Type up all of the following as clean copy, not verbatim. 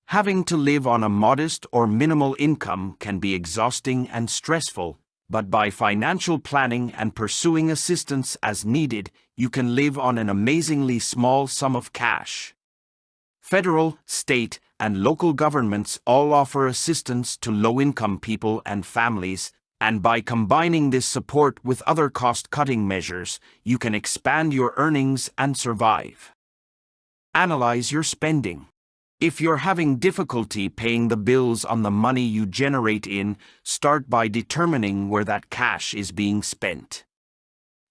Having to live on a modest or minimal income can be exhausting and stressful, but by financial planning and pursuing assistance as needed, you can live on an amazingly small sum of cash. Federal, state, and local governments all offer assistance to low-income people and families, and by combining this support with other cost-cutting measures, you can expand your earnings and survive. Analyze your spending. If you're having difficulty paying the bills on the money you generate start by determining where that cash is being spent.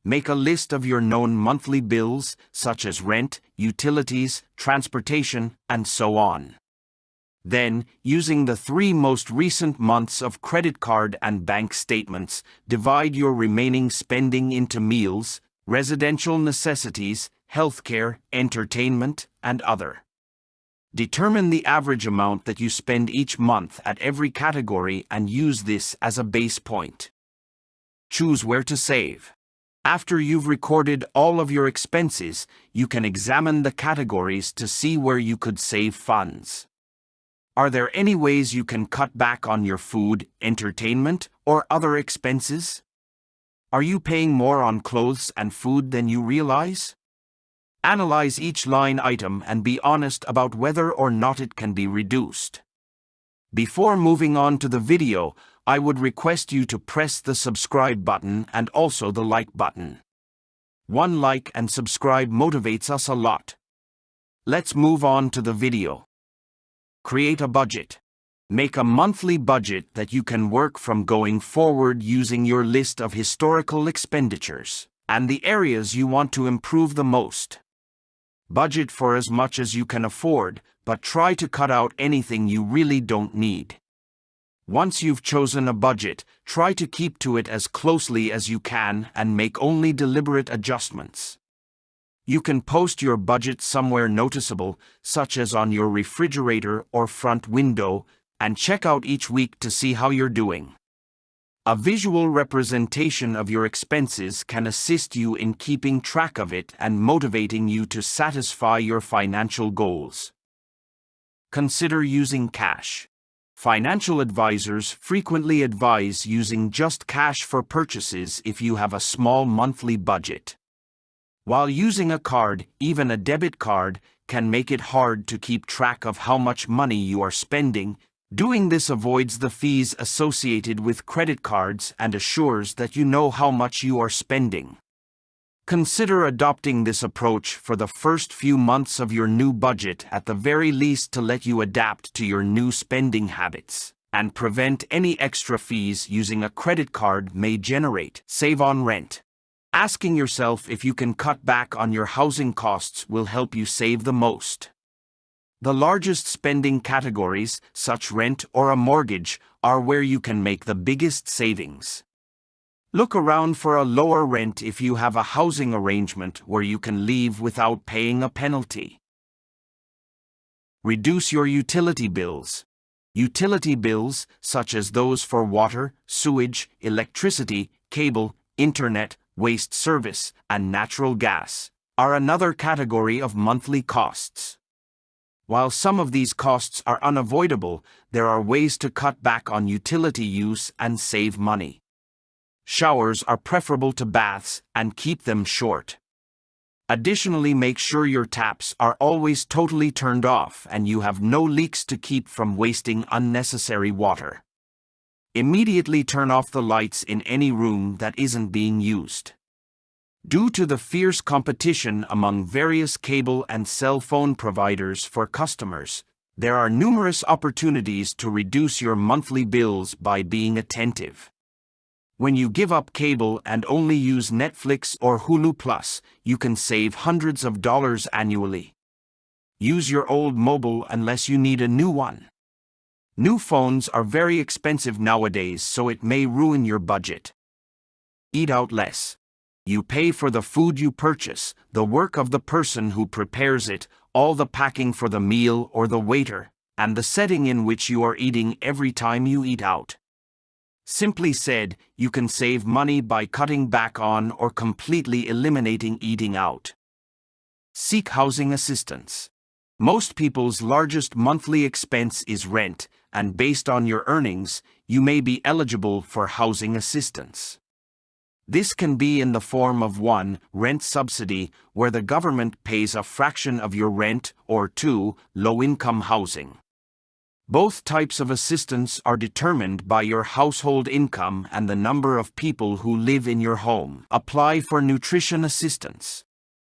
Make a list of your known monthly bills, such as rent, utilities, transportation, and so on. Then, using the 3 most recent months of credit card and bank statements, divide your remaining spending into meals, residential necessities, healthcare, entertainment, and other. Determine the average amount that you spend each month at every category and use this as a base point. Choose where to save. After you've recorded all of your expenses, you can examine the categories to see where you could save funds. Are there any ways you can cut back on your food, entertainment, or other expenses? Are you paying more on clothes and food than you realize? Analyze each line item and be honest about whether or not it can be reduced. Before moving on to the video, I would request you to press the subscribe button and also the like button. One like and subscribe motivates us a lot. Let's move on to the video. Create a budget. Make a monthly budget that you can work from going forward using your list of historical expenditures and the areas you want to improve the most. Budget for as much as you can afford, but try to cut out anything you really don't need. Once you've chosen a budget, try to keep to it as closely as you can and make only deliberate adjustments. You can post your budget somewhere noticeable, such as on your refrigerator or front window, and check out each week to see how you're doing. A visual representation of your expenses can assist you in keeping track of it and motivating you to satisfy your financial goals. Consider using cash. Financial advisors frequently advise using just cash for purchases if you have a small monthly budget. While using a card, even a debit card, can make it hard to keep track of how much money you are spending, doing this avoids the fees associated with credit cards and assures that you know how much you are spending. Consider adopting this approach for the first few months of your new budget at the very least to let you adapt to your new spending habits and prevent any extra fees using a credit card may generate. Save on rent. Asking yourself if you can cut back on your housing costs will help you save the most. The largest spending categories, such rent or a mortgage, are where you can make the biggest savings. Look around for a lower rent if you have a housing arrangement where you can leave without paying a penalty. Reduce your utility bills. Utility bills, such as those for water, sewage, electricity, cable, internet, waste service, and natural gas, are another category of monthly costs. While some of these costs are unavoidable, there are ways to cut back on utility use and save money. Showers are preferable to baths and keep them short. Additionally, make sure your taps are always totally turned off and you have no leaks to keep from wasting unnecessary water. Immediately turn off the lights in any room that isn't being used. Due to the fierce competition among various cable and cell phone providers for customers, there are numerous opportunities to reduce your monthly bills by being attentive. When you give up cable and only use Netflix or Hulu Plus, you can save hundreds of dollars annually. Use your old mobile unless you need a new one. New phones are very expensive nowadays, so it may ruin your budget. Eat out less. You pay for the food you purchase, the work of the person who prepares it, all the packing for the meal or the waiter, and the setting in which you are eating every time you eat out. Simply said, you can save money by cutting back on or completely eliminating eating out. Seek housing assistance. Most people's largest monthly expense is rent, and based on your earnings, you may be eligible for housing assistance. This can be in the form of 1. Rent subsidy, where the government pays a fraction of your rent, or 2. Low-income housing. Both types of assistance are determined by your household income and the number of people who live in your home. Apply for nutrition assistance.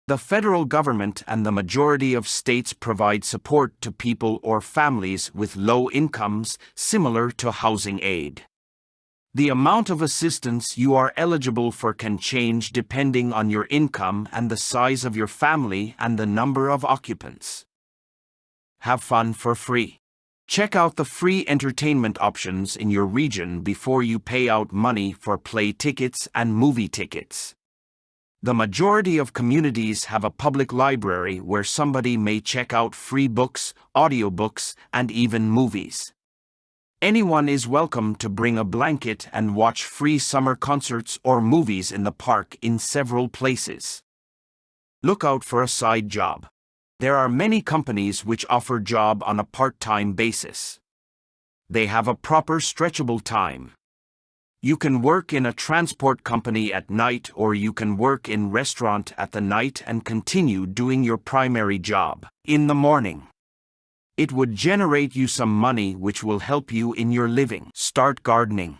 The federal government and the majority of states provide support to people or families with low incomes, similar to housing aid. The amount of assistance you are eligible for can change depending on your income and the size of your family and the number of occupants. Have fun for free. Check out the free entertainment options in your region before you pay out money for play tickets and movie tickets. The majority of communities have a public library where somebody may check out free books, audiobooks, and even movies. Anyone is welcome to bring a blanket and watch free summer concerts or movies in the park in several places. Look out for a side job. There are many companies which offer job on a part-time basis. They have a proper stretchable time. You can work in a transport company at night, or you can work in restaurant at the night and continue doing your primary job in the morning. It would generate you some money which will help you in your living. Start gardening.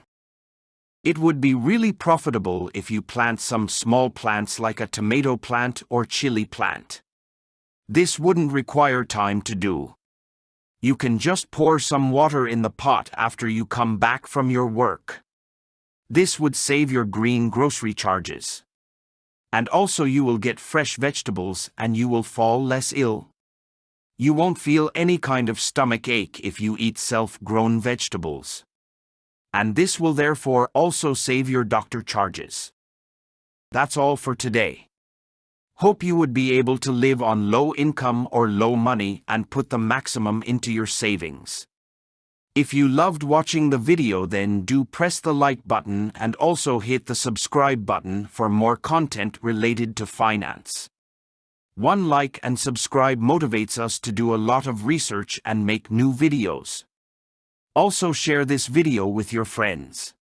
It would be really profitable if you plant some small plants like a tomato plant or chili plant. This wouldn't require time to do. You can just pour some water in the pot after you come back from your work. This would save your green grocery charges. And also you will get fresh vegetables and you will fall less ill. You won't feel any kind of stomach ache if you eat self-grown vegetables. And this will therefore also save your doctor charges. That's all for today. Hope you would be able to live on low income or low money and put the maximum into your savings. If you loved watching the video, then do press the like button and also hit the subscribe button for more content related to finance. One like and subscribe motivates us to do a lot of research and make new videos. Also share this video with your friends.